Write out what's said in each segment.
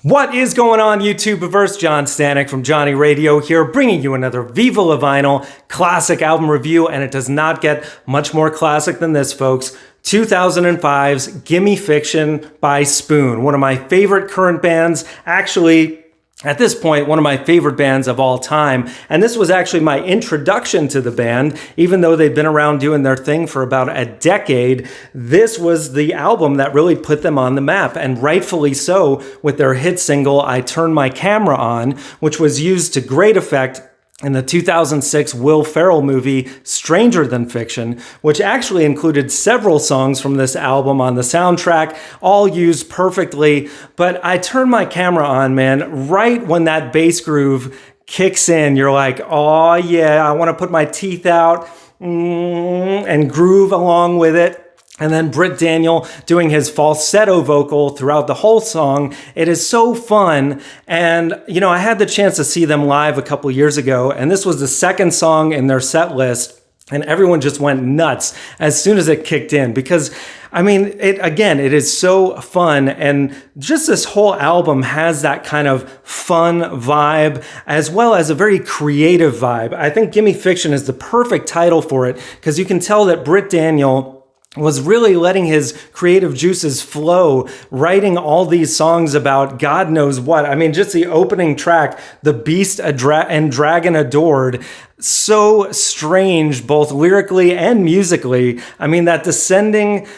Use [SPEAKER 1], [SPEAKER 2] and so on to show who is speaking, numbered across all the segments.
[SPEAKER 1] What is going on, YouTubeverse? John Stanek from Johnny Radio here, bringing you another Viva La Vinyl classic album review, and it does not get much more classic than this, folks. 2005's Gimme Fiction by Spoon, one of my favorite current bands, actually, at this point, one of my favorite bands of all time. And this was actually my introduction to the band. Even though they've been around doing their thing for about a decade, this was the album that really put them on the map, and rightfully so, with their hit single, I Turn My Camera On, which was used to great effect in the 2006 Will Ferrell movie Stranger Than Fiction, which actually included several songs from this album on the soundtrack, all used perfectly. But I Turn My Camera On, man, right when that bass groove kicks in, you're like, oh yeah, I want to put my teeth out and groove along with it. And then Britt Daniel doing his falsetto vocal throughout the whole song. It is so fun. And, you know, I had the chance to see them live a couple years ago, and this was the second song in their set list, and everyone just went nuts as soon as it kicked in because, I mean, it is so fun, and just this whole album has that kind of fun vibe as well as a very creative vibe. I think Gimme Fiction is the perfect title for it because you can tell that Britt Daniel was really letting his creative juices flow, writing all these songs about God knows what. I mean, just the opening track, The Beast and Dragon Adored, so strange, both lyrically and musically. I mean, that descending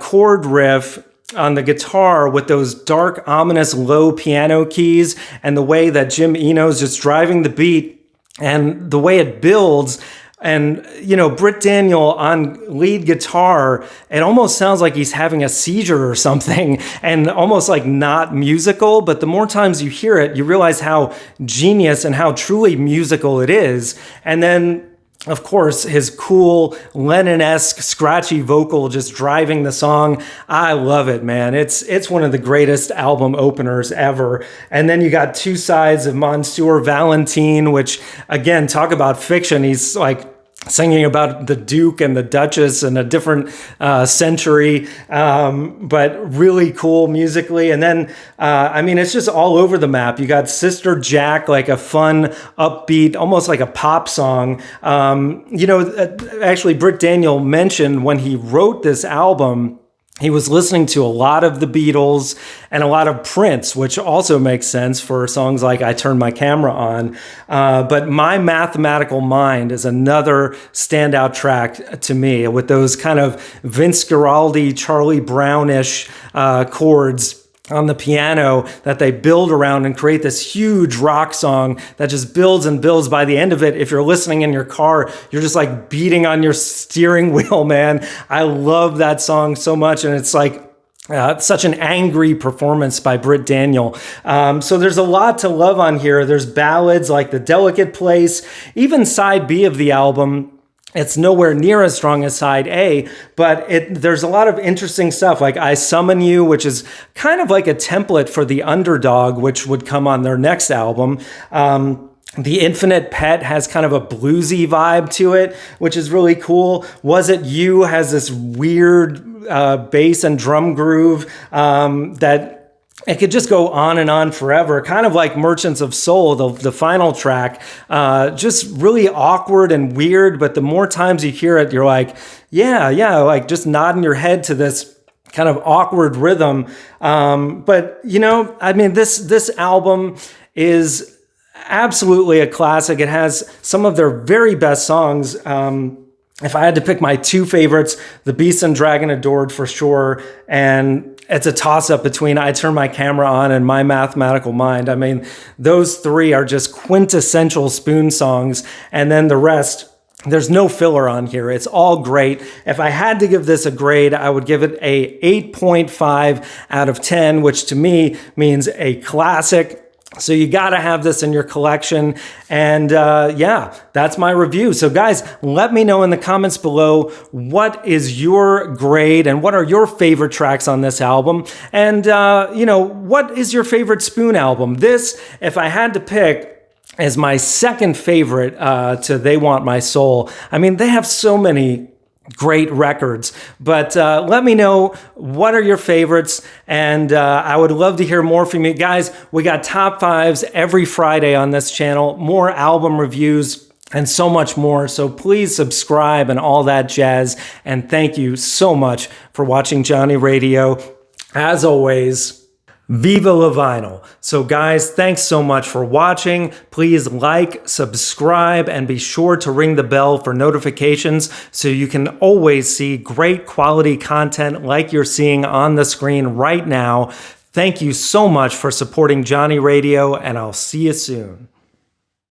[SPEAKER 1] chord riff on the guitar with those dark, ominous, low piano keys, and the way that Jim Eno's just driving the beat, and the way it builds. And, you know, Britt Daniel on lead guitar, it almost sounds like he's having a seizure or something, and almost like not musical. But the more times you hear it, you realize how genius and how truly musical it is. And then, of course, his cool Lennon-esque scratchy vocal just driving the song. I love it, man. It's one of the greatest album openers ever. And then you got Two Sides of Monsieur Valentine, which, again, talk about fiction. He's like singing about the Duke and the Duchess in a different century, but really cool musically. And then, I mean, it's just all over the map. You got Sister Jack, like a fun, upbeat, almost like a pop song. You know, actually, Britt Daniel mentioned when he wrote this album, he was listening to a lot of the Beatles and a lot of Prince, which also makes sense for songs like I Turn My Camera On. But My Mathematical Mind is another standout track to me with those kind of Vince Guaraldi, Charlie Brown-ish chords on the piano that they build around and create this huge rock song that just builds and builds. By the end of it, if you're listening in your car, you're just like beating on your steering wheel, man. I love that song so much, and it's like such an angry performance by Britt Daniel. So there's a lot to love on here. There's ballads like The Delicate Place, even side B of the album. It's nowhere near as strong as side A, but there's a lot of interesting stuff like I Summon You, which is kind of like a template for The Underdog, which would come on their next album. The Infinite Pet has kind of a bluesy vibe to it, which is really cool. Was It You has this weird bass and drum groove that it could just go on and on forever, kind of like Merchants of Soul, the final track, just really awkward and weird. But the more times you hear it, you're like, yeah, like just nodding your head to this kind of awkward rhythm. But, you know, I mean, this album is absolutely a classic. It has some of their very best songs. If I had to pick my two favorites, The Beast and Dragon Adored for sure, and it's a toss-up between I Turn My Camera On and My Mathematical Mind. I mean, those three are just quintessential Spoon songs, and then the rest, there's no filler on here. It's all great. If I had to give this a grade, I would give it a 8.5 out of 10, which to me means a classic. So you got to have this in your collection. And yeah, that's my review. So guys, let me know in the comments below, what is your grade and what are your favorite tracks on this album? And, you know, what is your favorite Spoon album? This, if I had to pick, is my second favorite to They Want My Soul. I mean, they have so many great records. But let me know, what are your favorites? And I would love to hear more from you guys. We got top fives every Friday on this channel, more album reviews, and so much more. So please subscribe and all that jazz. And thank you so much for watching Johnny Radio. As always, Viva la Vinyl. So guys, thanks so much for watching. Please like, subscribe, and be sure to ring the bell for notifications so you can always see great quality content like you're seeing on the screen right now. Thank you so much for supporting Johnny Radio, and I'll see you soon.